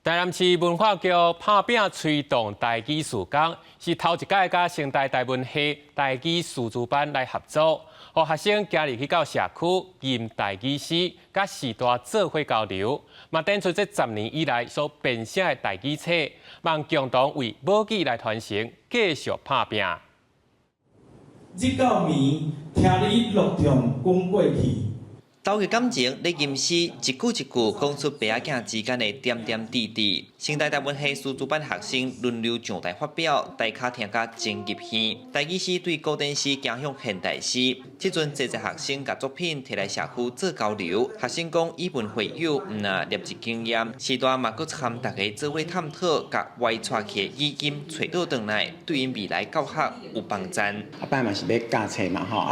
台南市文化局拍拼推动台语视讲，是头一届甲成大台文系台语视字班来合作，让学生今日去到社区吟台语诗，甲时代做伙交流，嘛展出这10年以来所编写的台语册，望共同为母语来传承，继续拍拼。日到暝，听你乐唱讲过去。 斗嘅感情，你吟诗一句一句讲出爸仔囝之间的点点滴滴。成大台文系师资班学生轮流上台发表，大家听甲真入耳。台语诗对古典诗走向现代诗，即阵侪学生甲作品摕来社区做交流。学生讲以文会友，毋若业绩经验，时代嘛佫参大家做伙探讨，甲歪出去语音找倒转来，对因未来教学有帮助。摆嘛是要教册嘛吼，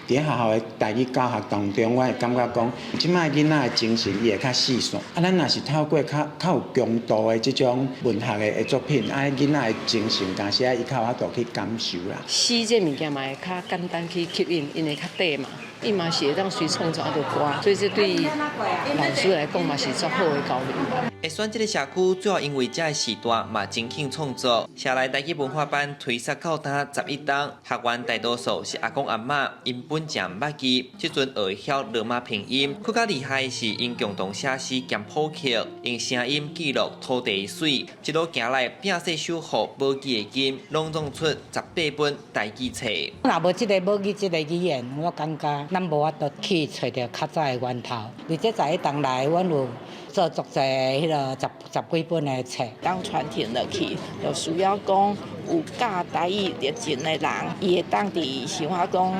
伫学校的台语教学当中，我会感觉。 讲，即摆囡仔的精神伊会较细线，咱若是透过较有强度的即种文学的作品，囡仔的精神，但是伊较有法度去感受啦。诗这物件嘛会较简单去吸引，因为较短嘛，伊嘛是会当随创作一个歌，所以这对老师来讲嘛是足好的交流。 会选这个社区，主要因为这个时代嘛真肯创作。社内台语文化班推设到今11档，学员大多数是阿公阿嬷，因本正捌字，即阵学会晓罗马拼音。更加厉害的是因共同写诗兼谱曲，用声音记录土地水，一路行来拼写守护母语的经，拢总出18本台语册。若无即个母语即个语言，我感觉咱无法度去找到较早的源头。而且在当内，阮有。 做足侪迄个十几本的册，当传承落去，就需要讲有教台语热情的人，伊会当伫想法讲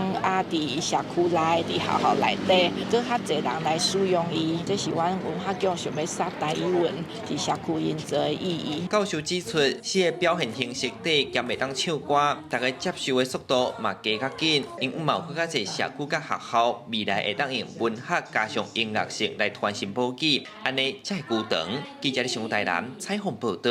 伫社区内、伫学校内底，做较侪人来使用伊。这是阮文化局想要杀台语文伫社区营造的意义。教授指出，诗的表现形式底兼会当唱歌，大家接受的速度嘛加较紧，因有嘛有更加侪社区甲学校未来会当用文学加上音乐性来传承母语，安尼才会久长。记者伫上台南采访报道。